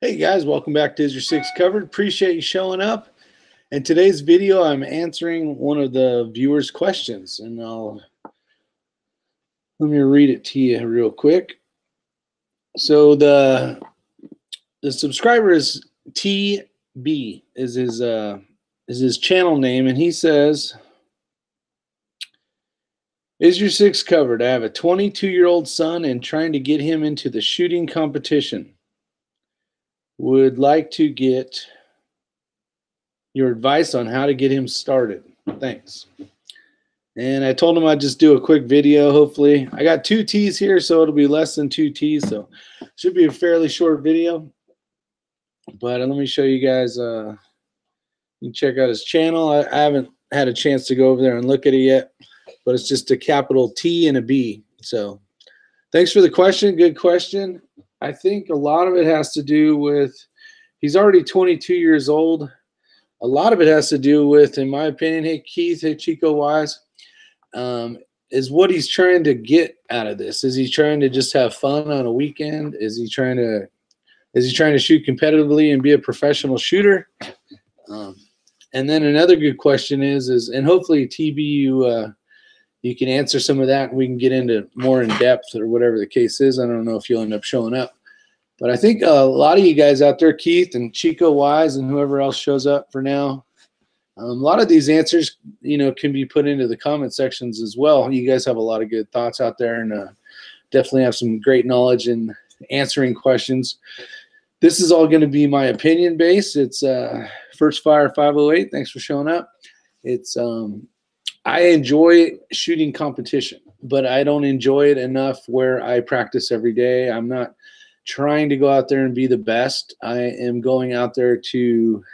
Hey guys, welcome back to Is Your Six Covered. Appreciate you showing up. In today's video, I'm answering one of the viewers' questions, and let me read it to you real quick. So the subscriber is TB is his channel name, and he says, "Is your six covered? I have a 22-year-old son and trying to get him into the shooting competition. Would like to get your advice on how to get him started. Thanks." And I told him I'd just do a quick video. Hopefully, I got 2 T's here, so it'll be less than 2 T's. So it should be a fairly short video. But let me show you guys. You can check out his channel. I haven't had a chance to go over there and look at it yet, but it's just a capital T and a B. So thanks for the question. Good question. I think a lot of it has to do with he's already 22 years old. A lot of it has to do with, in my opinion, hey Keith, hey Chico Wise, is what he's trying to get out of this. Is he trying to just have fun on a weekend? Is he trying to shoot competitively and be a professional shooter? And then another good question is and hopefully TB you can answer some of that and we can get into more in depth or whatever the case is. I don't know if you'll end up showing up. But I think a lot of you guys out there, Keith and Chico Wise and whoever else shows up for now, a lot of these answers, can be put into the comment sections as well. You guys have a lot of good thoughts out there and definitely have some great knowledge in answering questions. This is all going to be my opinion based. It's First Fire 508. Thanks for showing up. It's I enjoy shooting competition, but I don't enjoy it enough where I practice every day. I'm not trying to go out there and be the best. I am going out there to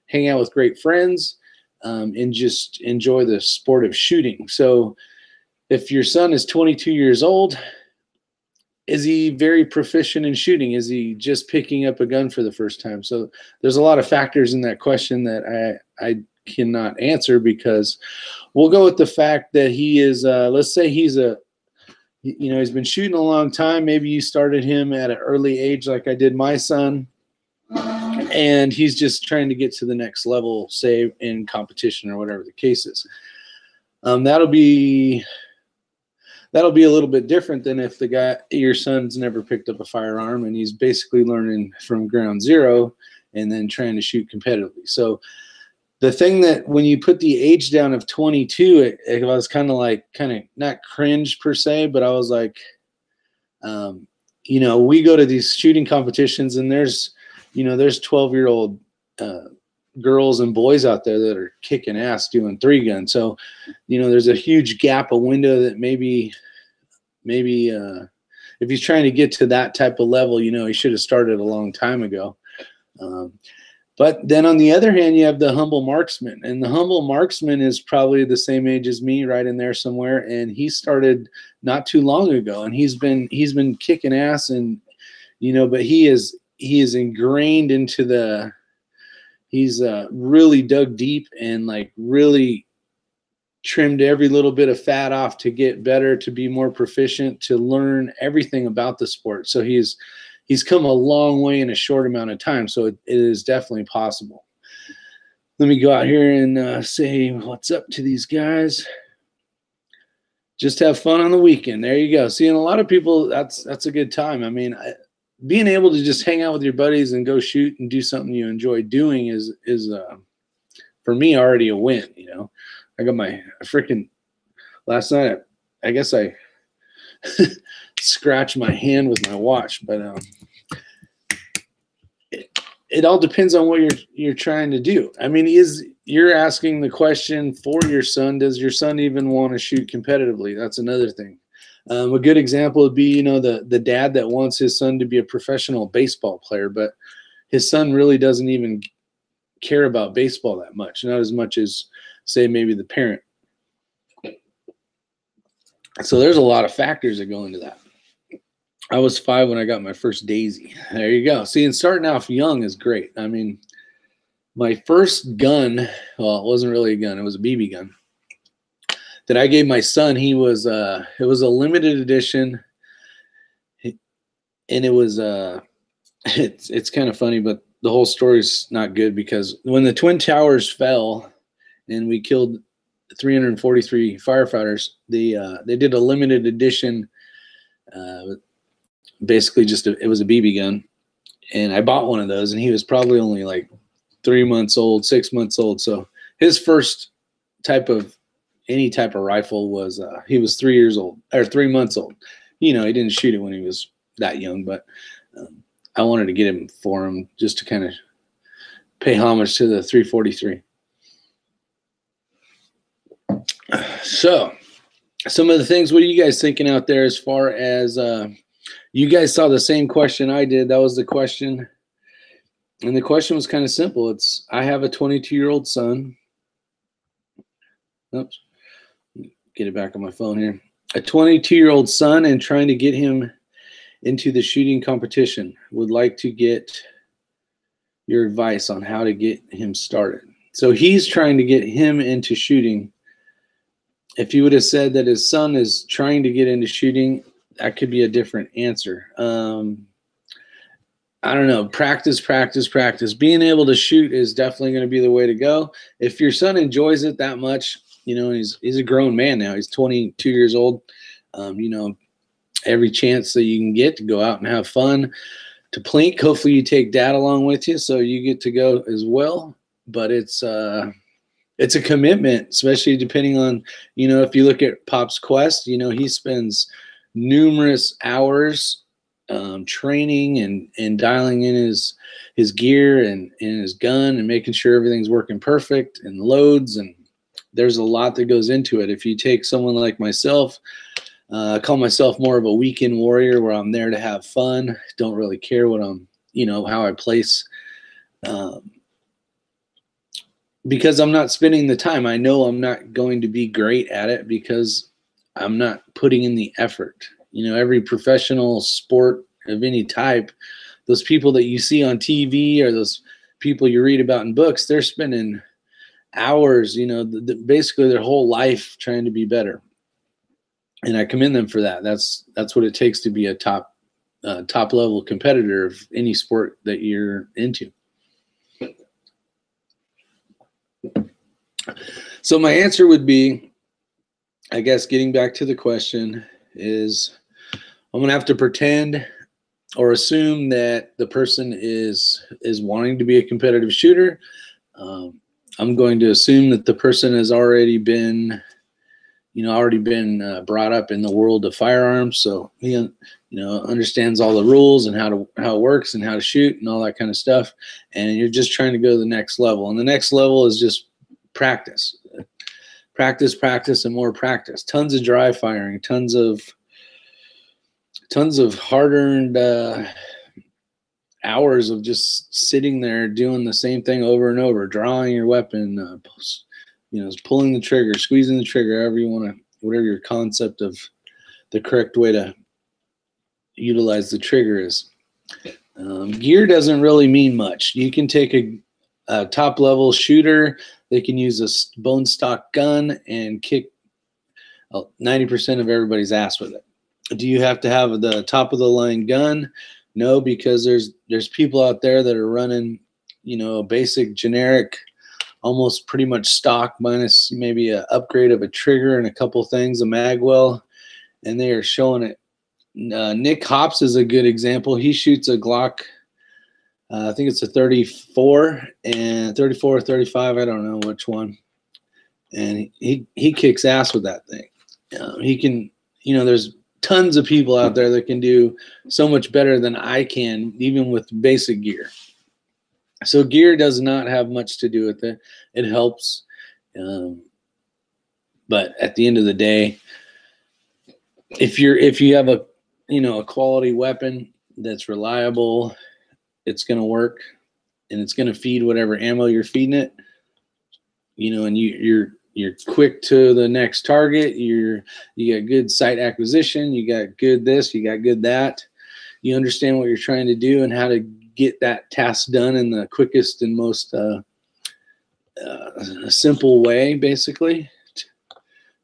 hang out with great friends and just enjoy the sport of shooting. So if your son is 22 years old, is he very proficient in shooting? Is he just picking up a gun for the first time? So there's a lot of factors in that question that I cannot answer, because we'll go with the fact that he is, let's say he's he's been shooting a long time. Maybe you started him at an early age like I did my son, and he's just trying to get to the next level, say in competition or whatever the case is. That'll be a little bit different than if your son's never picked up a firearm and he's basically learning from ground zero and then trying to shoot competitively. So the thing that when you put the age down of 22, it was kind of not cringe per se, but I was like, we go to these shooting competitions and there's 12-year-old girls and boys out there that are kicking ass doing 3-gun. So, there's a huge gap, a window that maybe if he's trying to get to that type of level, he should have started a long time ago. But then on the other hand, you have the humble marksman, and the humble marksman is probably the same age as me, right in there somewhere. And he started not too long ago, and he's been kicking ass, and but he is ingrained into he's really dug deep and like really trimmed every little bit of fat off to get better, to be more proficient, to learn everything about the sport. So he's come a long way in a short amount of time. So it is definitely possible. Let me go out here and say what's up to these guys. Just have fun on the weekend. There you go. See, and a lot of people, that's a good time. I mean, being able to just hang out with your buddies and go shoot and do something you enjoy doing is for me already a win. I got my freaking last night. I guess I scratched my hand with my watch, but it all depends on what you're trying to do. I mean, you're asking the question for your son. Does your son even want to shoot competitively? That's another thing. A good example would be, the dad that wants his son to be a professional baseball player, but his son really doesn't even care about baseball that much, not as much as, say, maybe the parent. So there's a lot of factors that go into that. I was 5 when I got my first Daisy. There you go. See, and starting off young is great. I mean, my first gun, well, it wasn't really a gun. It was a BB gun that I gave my son. It was a limited edition, and it was it's kind of funny, but the whole story's not good, because when the Twin Towers fell and we killed 343 firefighters, they did a limited edition, basically just it was a BB gun, and I bought one of those, and he was probably only like 3 months old, 6 months old. So his first any type of rifle was he was 3 years old or 3 months old. He didn't shoot it when he was that young, but I wanted to get him for him just to kind of pay homage to the 343. So some of the things, what are you guys thinking out there as far as you guys saw the same question I did? That was the question. And the question was kind of simple. I have a 22-year-old son. Oops. Get it back on my phone here. A 22-year-old son, and trying to get him into the shooting competition. Would like to get your advice on how to get him started. So he's trying to get him into shooting. If you would have said that his son is trying to get into shooting, that could be a different answer. I don't know. Practice, practice, practice. Being able to shoot is definitely going to be the way to go. If your son enjoys it that much, he's a grown man now. He's 22 years old. Every chance that you can get to go out and have fun, to plink. Hopefully you take dad along with you so you get to go as well. But it's a commitment, especially depending on, if you look at Pop's Quest, he spends numerous hours training and dialing in his gear and his gun and making sure everything's working perfect and loads. And there's a lot that goes into it. If you take someone like myself, I call myself more of a weekend warrior, where I'm there to have fun. Don't really care what how I place, because I'm not spending the time. I know I'm not going to be great at it because I'm not putting in the effort. Every professional sport of any type, those people that you see on TV or those people you read about in books, they're spending hours, basically their whole life trying to be better. And I commend them for that. That's what it takes to be a top level competitor of any sport that you're into. So my answer would be, I guess, getting back to the question, is I'm going to have to pretend or assume that the person is wanting to be a competitive shooter. I'm going to assume that the person has already been brought up in the world of firearms, so he understands all the rules and how it works and how to shoot and all that kind of stuff. And you're just trying to go to the next level, and the next level is just practice, and more practice. Tons of dry firing, tons of hard-earned hours of just sitting there doing the same thing over and over, drawing your weapon, pulling the trigger, squeezing the trigger, however you want to, whatever your concept of the correct way to utilize the trigger is. Gear doesn't really mean much. You can take a top-level shooter. They can use a bone stock gun and kick 90% of everybody's ass with it. Do you have to have the top-of-the-line gun? No, because there's people out there that are running, a basic, generic, almost pretty much stock minus maybe an upgrade of a trigger and a couple things, a mag well, and they are showing it. Nick Hops is a good example. He shoots a Glock, I think it's a 34 or 35, I don't know which one, and he kicks ass with that thing. He can, there's tons of people out there that can do so much better than I can, even with basic gear. So gear does not have much to do with it. It helps. But at the end of the day, if you have a quality weapon that's reliable, it's going to work, and it's going to feed whatever ammo you're feeding it. And you're quick to the next target. You got good sight acquisition. You got good this. You got good that. You understand what you're trying to do and how to get that task done in the quickest and most simple way, basically,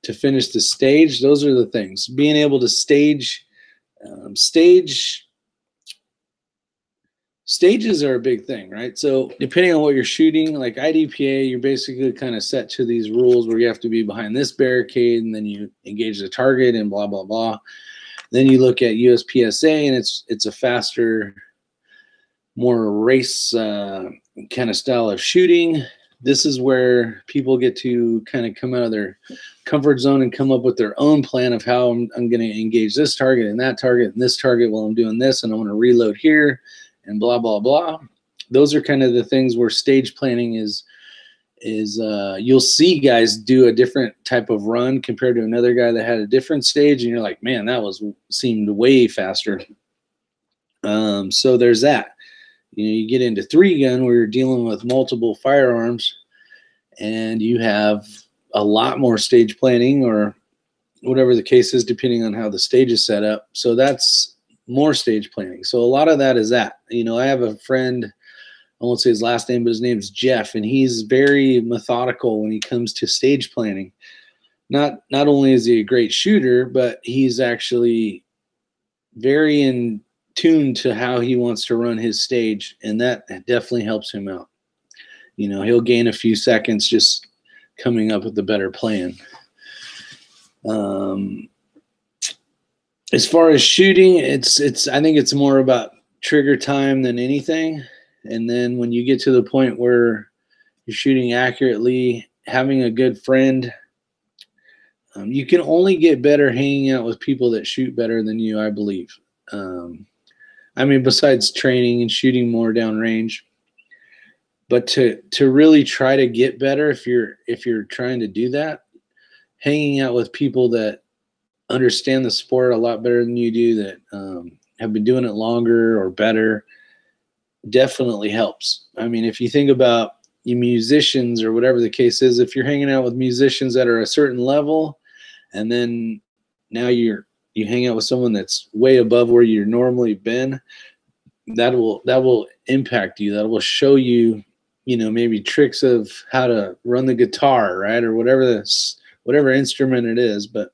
to finish the stage. Those are the things. Being able to stage stages are a big thing, right? So depending on what you're shooting, like IDPA, you're basically kind of set to these rules where you have to be behind this barricade, and then you engage the target and blah, blah, blah. Then you look at USPSA, and it's a faster, more race kind of style of shooting. This is where people get to kind of come out of their comfort zone and come up with their own plan of how I'm going to engage this target and that target and this target while I'm doing this, and I'm going to reload here and blah, blah, blah. Those are kind of the things where stage planning is you'll see guys do a different type of run compared to another guy that had a different stage, and you're like, man, that seemed way faster. So there's that. You know, you get into 3-gun where you're dealing with multiple firearms, and you have a lot more stage planning, or whatever the case is, depending on how the stage is set up. So that's more stage planning. So a lot of that is that. You know, I have a friend, I won't say his last name, but his name is Jeff, and he's very methodical when he comes to stage planning. Not only is he a great shooter, but he's actually very in tune to how he wants to run his stage, and that definitely helps him out. You know, he'll gain a few seconds just coming up with a better plan. As far as shooting, I think it's more about trigger time than anything. And then when you get to the point where you're shooting accurately, having a good friend, you can only get better hanging out with people that shoot better than you, I believe. I mean, besides training and shooting more downrange, but to really try to get better, if you're trying to do that, hanging out with people that understand the sport a lot better than you do, that have been doing it longer or better, definitely helps. I mean, if you think about you musicians or whatever the case is, if you're hanging out with musicians that are a certain level, and then now you hang out with someone that's way above where you're normally been, that will impact you. That will show you, you know, maybe tricks of how to run the guitar, right, or whatever instrument it is. But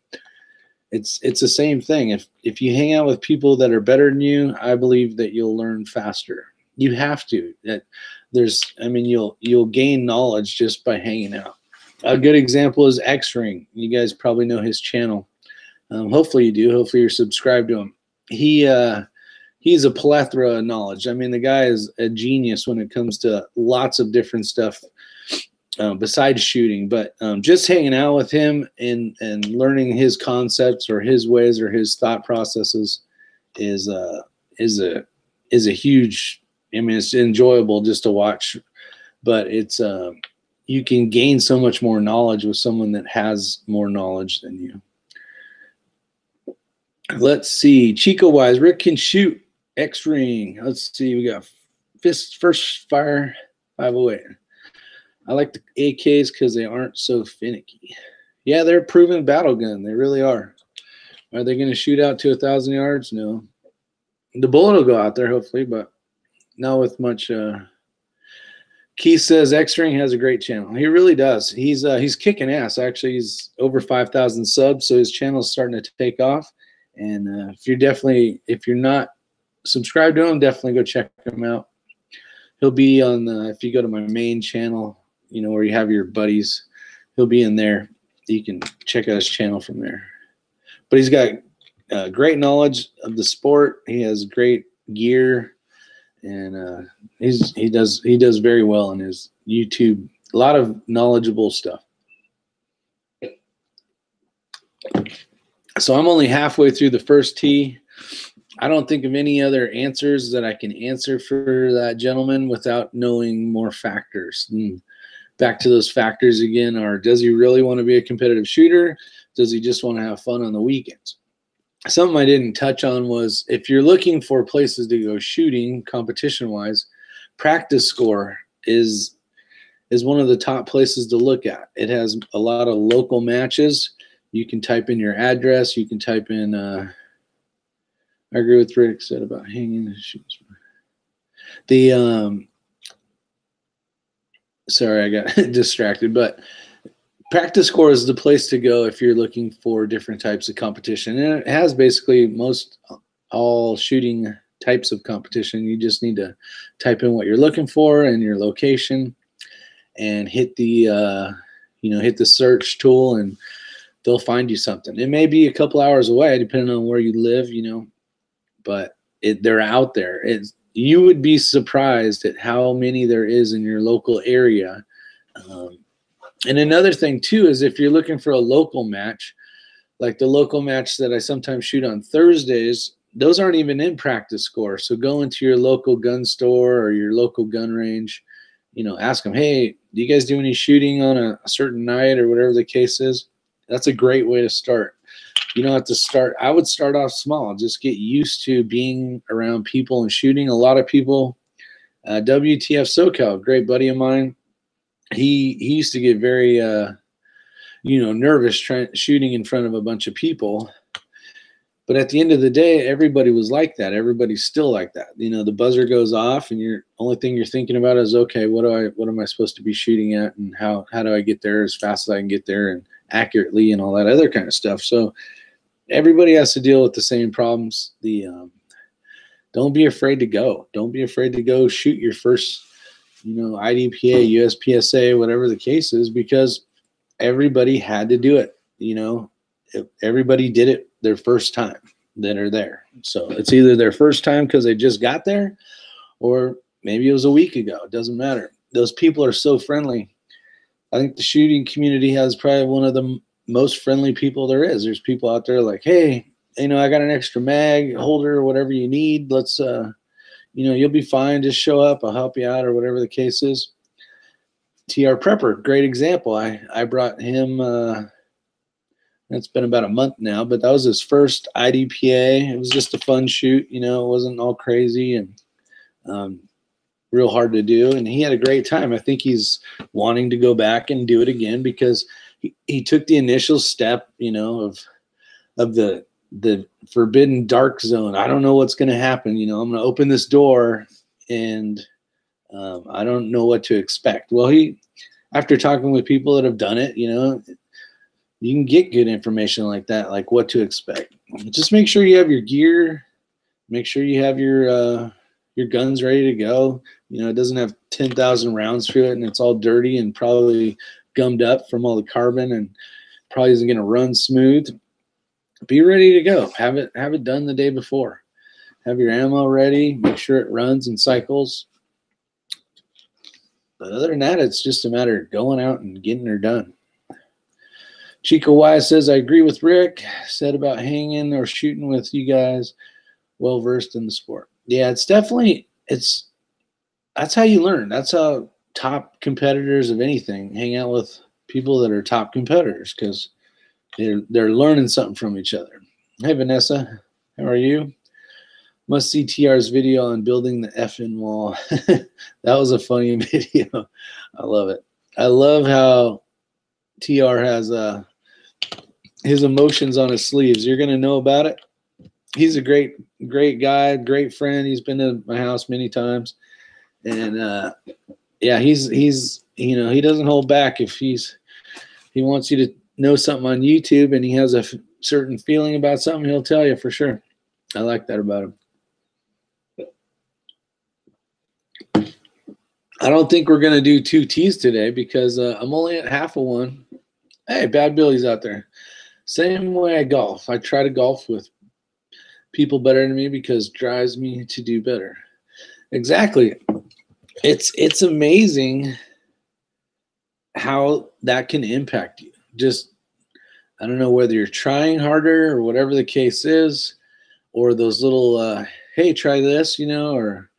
it's the same thing. If you hang out with people that are better than you, I believe that you'll learn faster. You have to. You'll gain knowledge just by hanging out. A good example is X-Ring. You guys probably know his channel. Hopefully you do. Hopefully you're subscribed to him. He's a plethora of knowledge. I mean, the guy is a genius when it comes to lots of different stuff besides shooting. But just hanging out with him and learning his concepts or his ways or his thought processes is a huge. I mean, it's enjoyable just to watch, but it's you can gain so much more knowledge with someone that has more knowledge than you. Let's see. Chico wise, Rick can shoot. X-Ring. Let's see. We got First Fire 508. I like the AKs because they aren't so finicky. Yeah, they're a proven battle gun. They really are. Are they going to shoot out to 1,000 yards? No. The bullet will go out there, hopefully, but not with much. Keith says X-Ring has a great channel. He really does. He's kicking ass. Actually, he's over 5,000 subs, so his channel is starting to take off. And if you're not subscribed to him, definitely go check him out. He'll be on if you go to my main channel, you know, where you have your buddies, he'll be in there. You can check out his channel from there. But he's got great knowledge of the sport. He has great gear, and he does very well on his YouTube. A lot of knowledgeable stuff. So I'm only halfway through the first tee. I don't think of any other answers that I can answer for that gentleman without knowing more factors. And back to those factors again are, does he really want to be a competitive shooter? Does he just want to have fun on the weekends? Something I didn't touch on was, if you're looking for places to go shooting competition-wise, Practice Score is one of the top places to look at. It has a lot of local matches. You can type in your address. You can type in I agree with Rick said about hanging the shoes. Sorry, I got distracted, but Practice Score is the place to go if you're looking for different types of competition. And it has basically all shooting types of competition. You just need to type in what you're looking for and your location, and hit the hit the search tool, and they'll find you something. It may be a couple hours away, depending on where you live, but they're out there. You would be surprised at how many there is in your local area. And another thing too is if you're looking for a local match, like the local match that I sometimes shoot on Thursdays, those aren't even in practice score. So go into your local gun store or your local gun range, ask them, hey, do you guys do any shooting on a certain night or whatever the case is? That's a great way to start. You don't have to start. I would start off small. Just get used to being around people and shooting. A lot of people, WTF SoCal, great buddy of mine, he used to get very, nervous shooting in front of a bunch of people. But at the end of the day, everybody was like that. Everybody's still like that. The buzzer goes off, and the only thing you're thinking about is, okay, what am I supposed to be shooting at, and how do I get there as fast as I can get there and accurately and all that other kind of stuff. So everybody has to deal with the same problems. Don't be afraid to go. Don't be afraid to go shoot your first, IDPA, USPSA, whatever the case is, because everybody had to do it. Everybody did it their first time that are there. So it's either their first time because they just got there, or maybe it was a week ago. It doesn't matter. Those people are so friendly. I think the shooting community has probably one of the most friendly people there is. There's people out there like, hey, I got an extra mag holder or whatever you need. Let's, you'll be fine. Just show up. I'll help you out, or whatever the case is. TR Prepper, great example. I brought him, it's been about a month now, but that was his first IDPA. It was just a fun shoot. It wasn't all crazy and real hard to do. And he had a great time. I think he's wanting to go back and do it again because he took the initial step, of the forbidden dark zone. I don't know what's going to happen. I'm going to open this door and I don't know what to expect. Well, after talking with people that have done it, you can get good information like that, like what to expect. Just make sure you have your gear. Make sure you have your guns ready to go. It doesn't have 10,000 rounds through it, and it's all dirty and probably gummed up from all the carbon, and probably isn't going to run smooth. Be ready to go. Have it done the day before. Have your ammo ready. Make sure it runs and cycles. But other than that, it's just a matter of going out and getting her done. Chico Y says, I agree with Rick. Said about hanging or shooting with you guys, well versed in the sport. Yeah, it's definitely, that's how you learn. That's how top competitors of anything hang out with people that are top competitors, because they're learning something from each other. Hey Vanessa, how are you? Must see TR's video on building the effing wall. That was a funny video. I love it. I love how TR has his emotions on his sleeves. You're gonna know about it. He's a great guy, great friend. He's been to my house many times, and yeah, he's he doesn't hold back. If he wants you to know something on YouTube and he has a certain feeling about something, he'll tell you for sure. I like that about him. I don't think we're gonna do 2 T's today because I'm only at half of one. Hey, Bad Billy's out there. Same way I golf. I try to golf with people better than me because it drives me to do better. Exactly. It's amazing how that can impact you. Just, I don't know whether you're trying harder or whatever the case is, or those little, hey, try this, or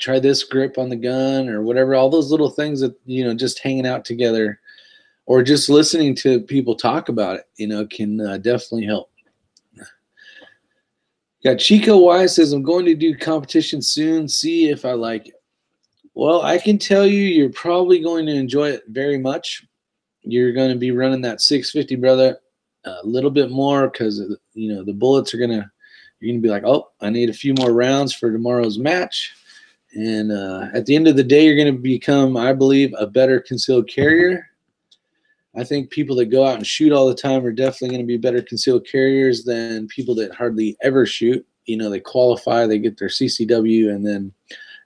try this grip on the gun or whatever, all those little things that, just hanging out together or just listening to people talk about it, can definitely help. Got Chico Y says, I'm going to do competition soon, see if I like it. Well, I can tell you, you're probably going to enjoy it very much. You're going to be running that 650, brother, a little bit more because, the bullets are you're going to be like, oh, I need a few more rounds for tomorrow's match. And at the end of the day, you're going to become, I believe, a better concealed carrier. I think people that go out and shoot all the time are definitely going to be better concealed carriers than people that hardly ever shoot. you know, they qualify, they get their CCW, and then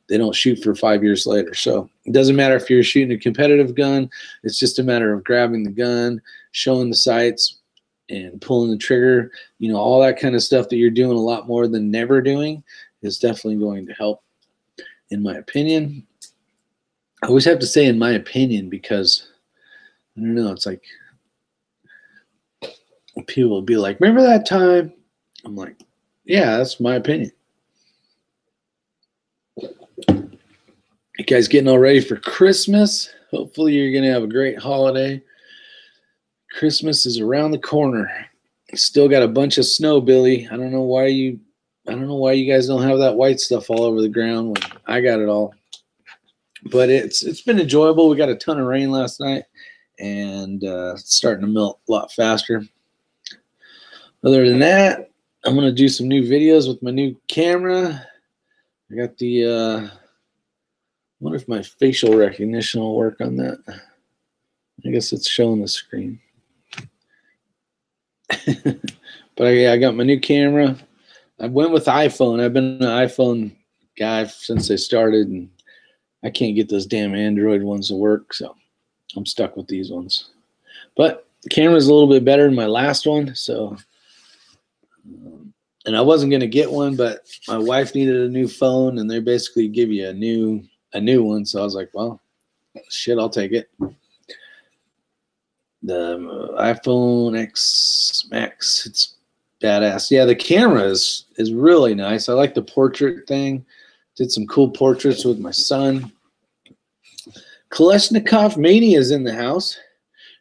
they don't shoot for 5 years later. So it doesn't matter if you're shooting a competitive gun. It's just a matter of grabbing the gun, showing the sights, and pulling the trigger. You know, all that kind of stuff that you're doing a lot more than never doing is definitely going to help, in my opinion. I always have to say in my opinion because, I don't know, it's like people will be like, remember that time? I'm like, yeah, that's my opinion. You guys getting all ready for Christmas? Hopefully you're going to have a great holiday. Christmas is around the corner. Still got a bunch of snow, Billy. I don't know why you guys don't have that white stuff all over the ground when I got it all. But it's been enjoyable. We got a ton of rain last night, and it's starting to melt a lot faster. Other than that, I'm going to do some new videos with my new camera. I got the I wonder if my facial recognition will work on that. I guess it's showing the screen. But I got my new camera. I went with iPhone. I've been an iPhone guy since they started, and I can't get those damn Android ones to work, so I'm stuck with these ones. But the camera's a little bit better than my last one, so and I wasn't going to get one, but my wife needed a new phone, and they basically give you a new one, so I was like, well, shit, I'll take it. The iPhone X Max, it's badass. Yeah, the camera is really nice. I like the portrait thing. Did some cool portraits with my son. Kalashnikov Mania is in the house.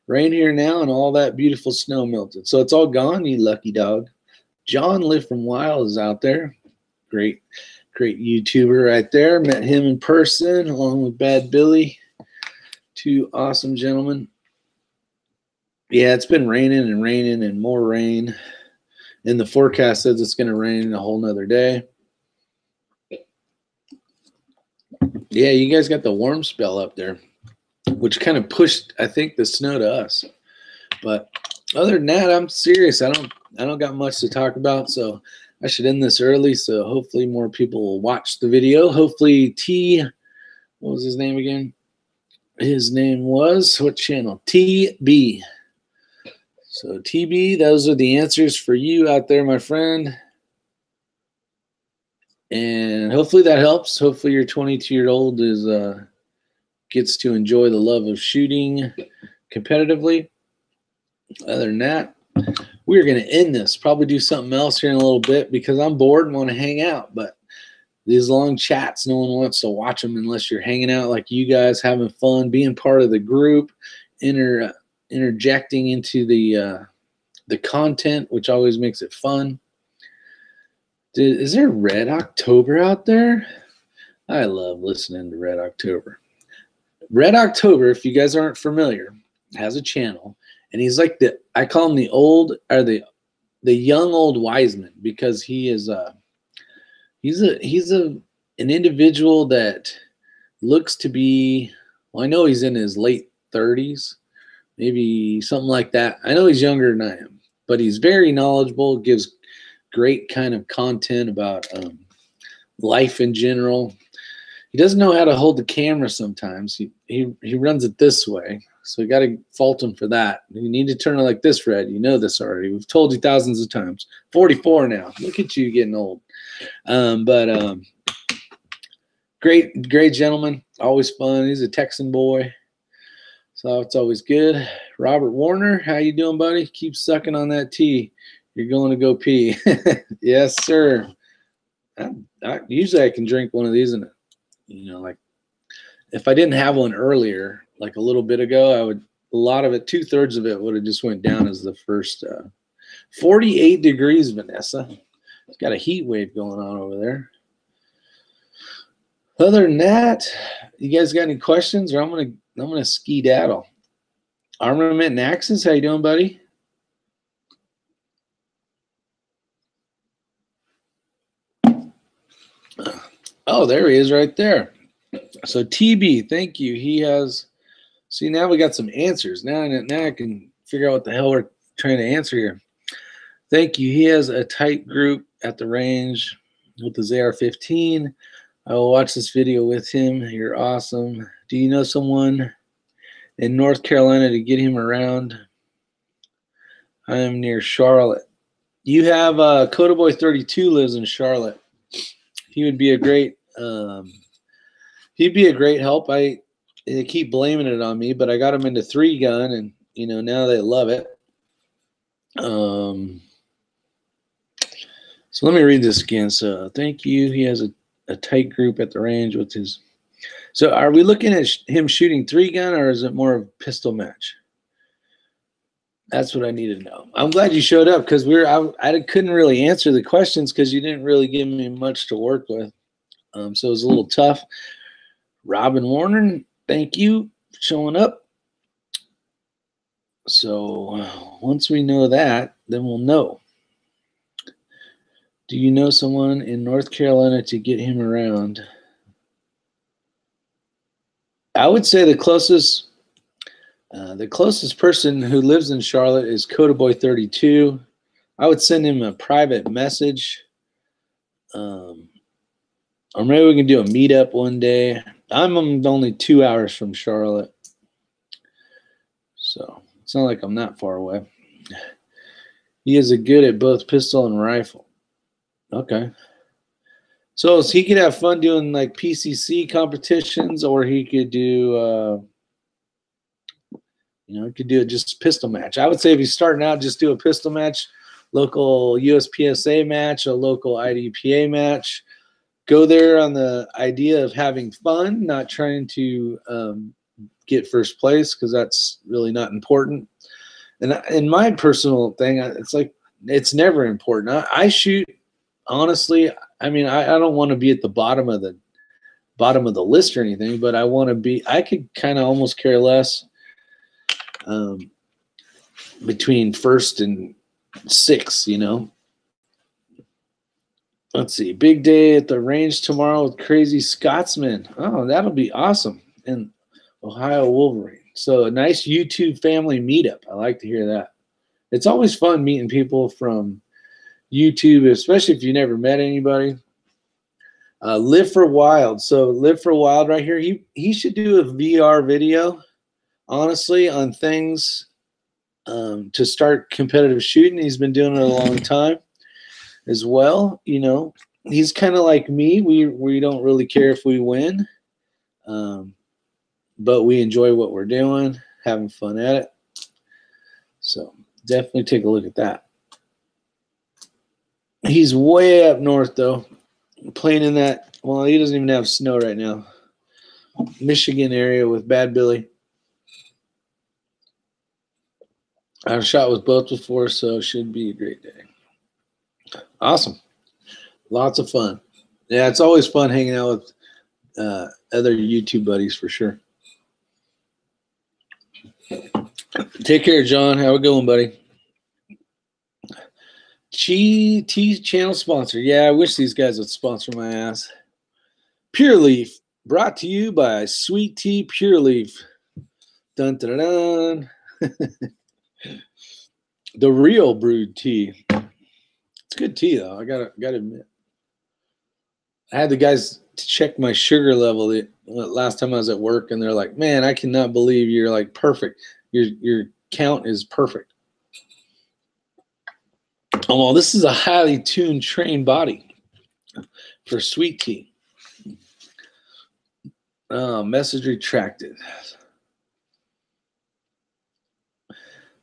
Rain here now, and all that beautiful snow melted. So it's all gone, you lucky dog. John Live from Wild is out there. Great YouTuber right there. Met him in person along with Bad Billy. Two awesome gentlemen. Yeah, it's been raining and raining and more rain. And the forecast says it's going to rain a whole nother day. Yeah, you guys got the warm spell up there, which kind of pushed, I think, the snow to us. But other than that, I'm serious. I don't got much to talk about, so I should end this early, so hopefully more people will watch the video. Hopefully what was his name again? His name was, what channel? TB. So TB, those are the answers for you out there, my friend. And hopefully that helps. Hopefully your 22-year-old gets to enjoy the love of shooting competitively. Other than that, we're going to end this. Probably do something else here in a little bit because I'm bored and want to hang out. But these long chats, no one wants to watch them unless you're hanging out like you guys, having fun, being part of the group, interjecting into the content, which always makes it fun. Is there Red October out there? I love listening to Red October. Red October, if you guys aren't familiar, has a channel, and he's like I call him the young old Wiseman, because he's an individual that looks to be, well, I know he's in his late 30s, maybe something like that. I know he's younger than I am, but he's very knowledgeable, gives great kind of content about life in general. He doesn't know how to hold the camera sometimes. He runs it this way, so you got to fault him for that. You need to turn it like this, Red. You know this already. We've told you thousands of times. 44 now. Look at you getting old. Great gentleman. Always fun. He's a Texan boy, so it's always good. Robert Warner, how you doing, buddy? Keep sucking on that tea. You're going to go pee. Yes, sir. Usually I can drink one of these, and like if I didn't have one earlier, like a little bit ago, a lot of it, 2/3 of it would have just went down as the first. 48 degrees, Vanessa. It's got a heat wave going on over there. Other than that, you guys got any questions, or I'm gonna skedaddle. Armament and Axes, how you doing, buddy? Oh, there he is right there. So TB, thank you. He has, see, now we got some answers. Now I can figure out what the hell we're trying to answer here. Thank you. He has a tight group at the range with his AR-15. I will watch this video with him. You're awesome. Do you know someone in North Carolina to get him around? I am near Charlotte. You have Codaboy32 lives in Charlotte. He would be a great he'd be a great help. They keep blaming it on me, but I got him into 3-gun, and now they love it. So let me read this again. So thank you. He has a tight group at the range with his. So are we looking at him shooting 3-gun, or is it more of a pistol match? That's what I need to know. I'm glad you showed up, because I couldn't really answer the questions because you didn't really give me much to work with. So it was a little tough. Robin Warner, thank you for showing up. So once we know that, then we'll know. Do you know someone in North Carolina to get him around? I would say the closest person who lives in Charlotte is Codaboy32. I would send him a private message. Or maybe we can do a meetup one day. I'm only 2 hours from Charlotte, so it's not like I'm that far away. He is good at both pistol and rifle. Okay. So he could have fun doing like PCC competitions, or he could do, he could do just a pistol match. I would say if he's starting out, just do a pistol match, local USPSA match, a local IDPA match. Go there on the idea of having fun, not trying to get first place, because that's really not important. And in my personal thing, it's like it's never important. I shoot, honestly. I mean, I don't want to be at the bottom of the list or anything, but I want to be. I could kind of almost care less between first and sixth, Let's see. Big day at the range tomorrow with Crazy Scotsman. Oh, that'll be awesome. And Ohio Wolverine. So a nice YouTube family meetup. I like to hear that. It's always fun meeting people from YouTube, especially if you never met anybody. Live for Wild. So Live for Wild right here. He should do a VR video, honestly, on things to start competitive shooting. He's been doing it a long time as well. He's kind of like me. We don't really care if we win, but we enjoy what we're doing, having fun at it. So definitely take a look at that. He's way up north, though, playing in that. Well, he doesn't even have snow right now. Michigan area with Bad Billy. I've shot with both before, so it should be a great day. Awesome. Lots of fun. Yeah, it's always fun hanging out with other YouTube buddies for sure. Take care, John. Have a good one, buddy. Chi Tea channel sponsor. Yeah, I wish these guys would sponsor my ass. Pure Leaf, brought to you by Sweet Tea Pure Leaf. Dun dun dun. The real brewed tea. It's good tea, though. I gotta admit. I had the guys to check my sugar level last time I was at work, and they're like, "Man, I cannot believe you're like perfect. Your count is perfect." Oh, well, this is a highly tuned, trained body for sweet tea. Message retracted.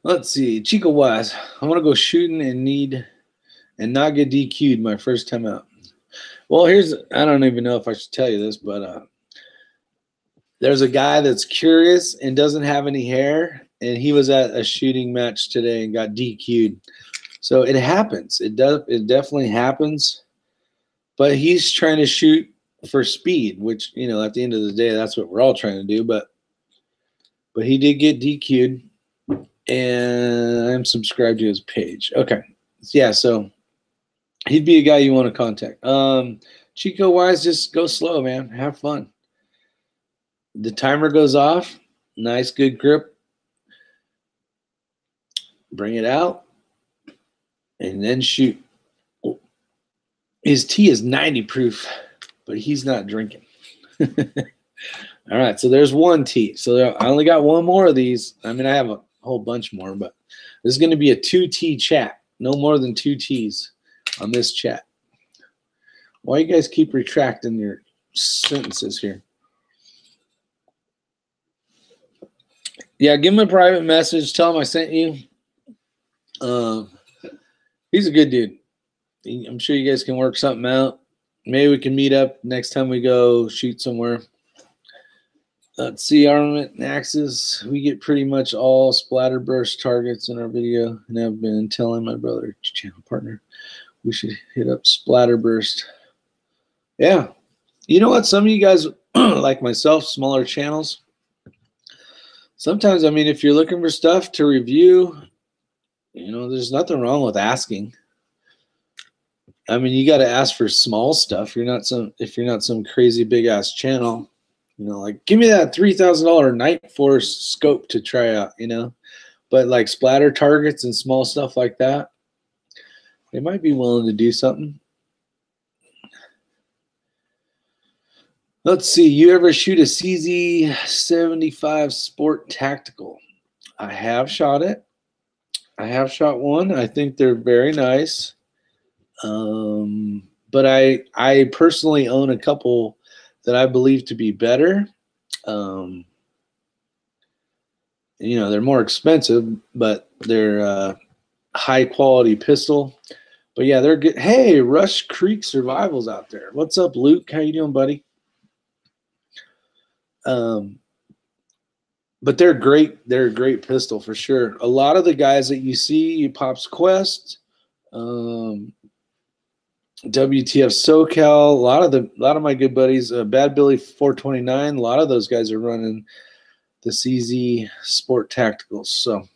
Let's see. Chico Wise, I want to go shooting and not get DQ'd my first time out. Well, I don't even know if I should tell you this, but there's a guy that's curious and doesn't have any hair, and he was at a shooting match today and got DQ'd. So it happens. It definitely happens. But he's trying to shoot for speed, which, at the end of the day, that's what we're all trying to do. But he did get DQ'd, and I'm subscribed to his page. Okay. Yeah, so he'd be a guy you want to contact. Chico Wise, just go slow, man. Have fun. The timer goes off. Nice, good grip. Bring it out. And then shoot. His tea is 90 proof, but he's not drinking. All right, so there's one tea. So I only got one more of these. I mean, I have a whole bunch more, but this is going to be a 2-tea chat. No more than 2 teas on this chat. Why you guys keep retracting your sentences here? Yeah, give him a private message. Tell him I sent you. He's a good dude. I'm sure you guys can work something out. Maybe we can meet up next time we go shoot somewhere. Let's see, armament and axes. We get pretty much all splatterburst targets in our video, and I've been telling my brother, channel partner, we should hit up splatterburst. Yeah. You know what? Some of you guys, like myself, smaller channels, sometimes, I mean, if you're looking for stuff to review, you know, there's nothing wrong with asking. I mean, you got to ask for small stuff. If you're not some crazy big ass channel, you know, like give me that $3,000 Night Force scope to try out, you know. But like splatter targets and small stuff like that, they might be willing to do something. Let's see. You ever shoot a CZ75 Sport Tactical? I have shot it. I have shot one. I think they're very nice. But I personally own a couple that I believe to be better. You know, they're more expensive, but they're high quality pistol. But yeah, they're good. Hey, Rush Creek Survival's out there. What's up, Luke? How you doing, buddy? But they're great. They're a great pistol for sure. A lot of the guys that you see, Pops Quest, WTF SoCal, a lot of my good buddies, Bad Billy 429, a lot of those guys are running the CZ Sport Tacticals. So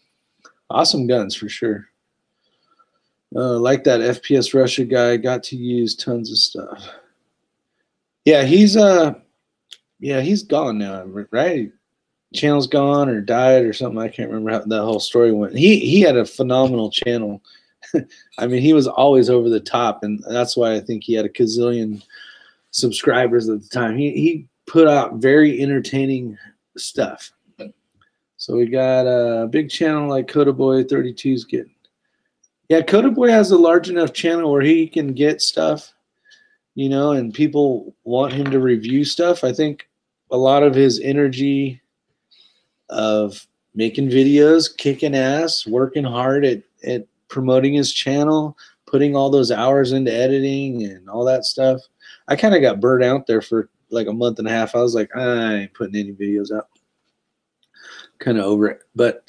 awesome guns for sure. Like that FPS Russia guy, got to use tons of stuff. Yeah, he's gone now, right? Channel's gone or died or something. I can't remember how that whole story went. He had a phenomenal channel. I mean, he was always over the top, and that's why I think he had a gazillion subscribers at the time. He put out very entertaining stuff. So we got a big channel like Coda Boy 32's getting. Yeah, Coda Boy has a large enough channel where he can get stuff, you know, and people want him to review stuff. I think a lot of his energy of making videos, kicking ass, working hard at promoting his channel, putting all those hours into editing and all that stuff. I kind of got burnt out there for like a month and a half. I was like, I ain't putting any videos out. Kind of over it. But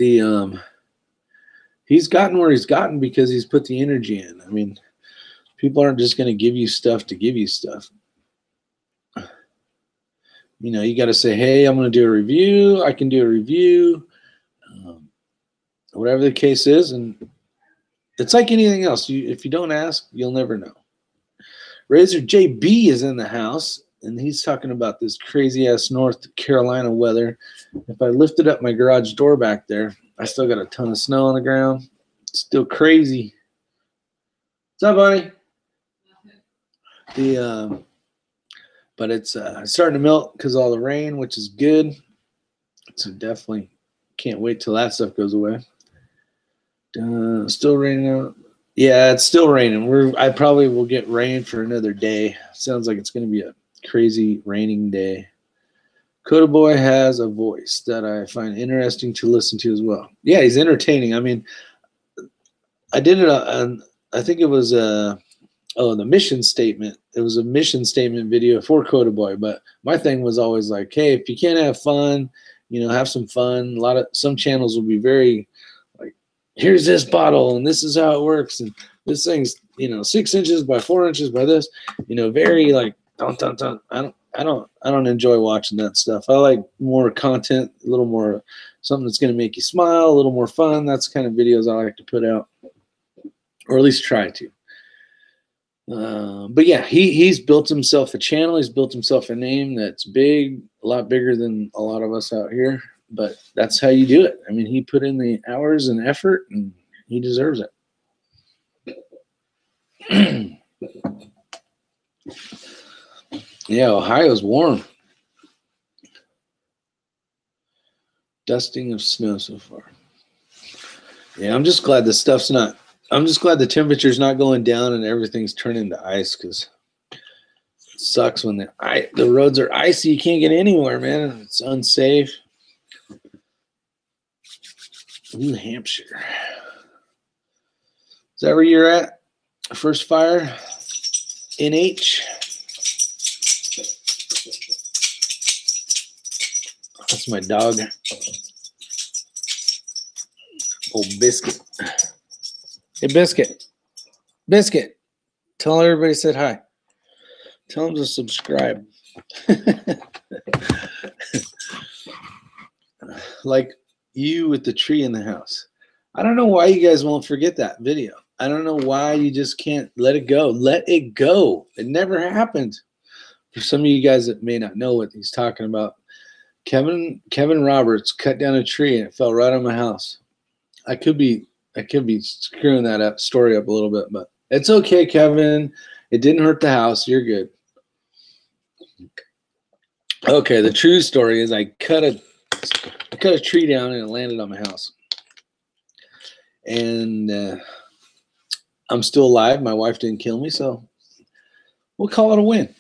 he's gotten where he's gotten because he's put the energy in. I mean, people aren't just going to give you stuff to give you stuff. You know, you got to say, hey, I'm going to do a review. I can do a review. Whatever the case is. And it's like anything else. If you don't ask, you'll never know. Razor JB is in the house, and he's talking about this crazy-ass North Carolina weather. If I lifted up my garage door back there, I still got a ton of snow on the ground. It's still crazy. What's up, buddy? But it's starting to melt because of all the rain, which is good. So definitely can't wait till that stuff goes away. Still raining out. Yeah, it's still raining. I probably will get rain for another day. Sounds like it's going to be a crazy raining day. Coda Boy has a voice that I find interesting to listen to as well. Yeah, he's entertaining. I mean, I did it on, I think it was the mission statement. It was a mission statement video for Coda Boy, but my thing was always like, hey, if you can't have fun, you know, have some fun. Some channels will be very like, here's this bottle and this is how it works, and this thing's, you know, 6 inches by 4 inches by this, you know, very like dun dun dun. I don't enjoy watching that stuff. I like more content, a little more something that's going to make you smile, a little more fun. That's the kind of videos I like to put out, or at least try to. But yeah, he's built himself a channel. He's built himself a name that's big, a lot bigger than a lot of us out here. But that's how you do it. I mean, he put in the hours and effort, and he deserves it. Yeah, Ohio's warm. Dusting of snow so far. Yeah, I'm just glad the stuff's not. I'm just glad the temperature's not going down and everything's turning to ice, because it sucks when the roads are icy. You can't get anywhere, man. It's unsafe. New Hampshire. Is that where you're at? First fire. NH. That's my dog. Old Biscuit. Hey, Biscuit. Biscuit. Tell everybody I said hi. Tell them to subscribe. Like you with the tree in the house. I don't know why you guys won't forget that video. I don't know why you just can't let it go. Let it go. It never happened. For some of you guys that may not know what he's talking about, Kevin Roberts cut down a tree and it fell right on my house. I could be screwing that story up a little bit, but it's okay, Kevin. It didn't hurt the house. You're good. Okay, the true story is I cut a tree down and it landed on my house. And I'm still alive. My wife didn't kill me, so we'll call it a win.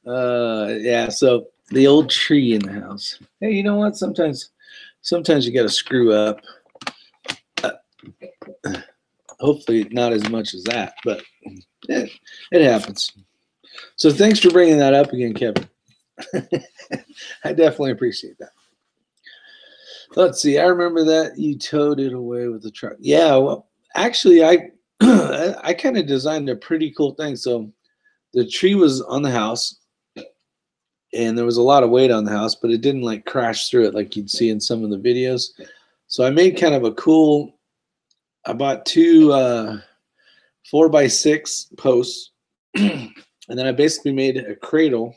Yeah, so the old tree in the house. Hey, you know what? Sometimes you got to screw up. Hopefully not as much as that, but it happens. So thanks for bringing that up again, Kevin. I definitely appreciate that. Let's see. I remember that you towed it away with the truck. Yeah, well, actually, I kind of designed a pretty cool thing. So the tree was on the house, and there was a lot of weight on the house, but it didn't like crash through it like you'd see in some of the videos. So I made kind of a cool. I bought two 4x6 posts, and then I basically made a cradle.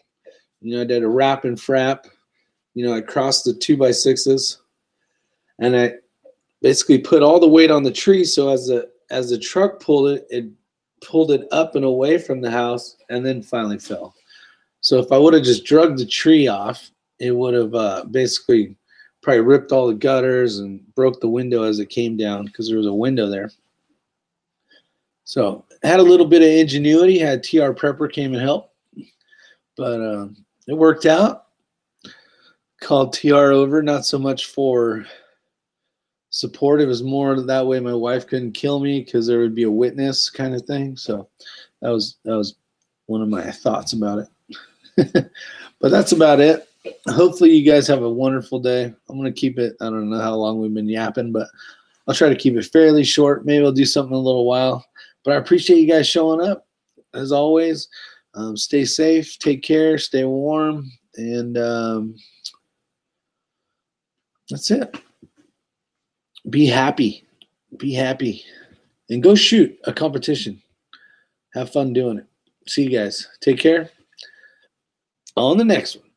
You know, I did a wrap and frap. You know, I crossed the 2x6s, and I basically put all the weight on the tree. So as the truck pulled it, it pulled it up and away from the house, and then finally fell. So if I would have just dragged the tree off, it would have basically probably ripped all the gutters and broke the window as it came down, because there was a window there. So had a little bit of ingenuity. Had TR Prepper came and helped, but it worked out. Called TR over, not so much for support. It was more that way my wife couldn't kill me because there would be a witness kind of thing. So that was one of my thoughts about it. But that's about it. Hopefully you guys have a wonderful day. I'm going to keep it, I don't know how long we've been yapping, but I'll try to keep it fairly short. Maybe I'll do something in a little while. But I appreciate you guys showing up. As always, stay safe, take care, stay warm, and that's it. Be happy. Be happy. And go shoot a competition. Have fun doing it. See you guys. Take care. On the next one.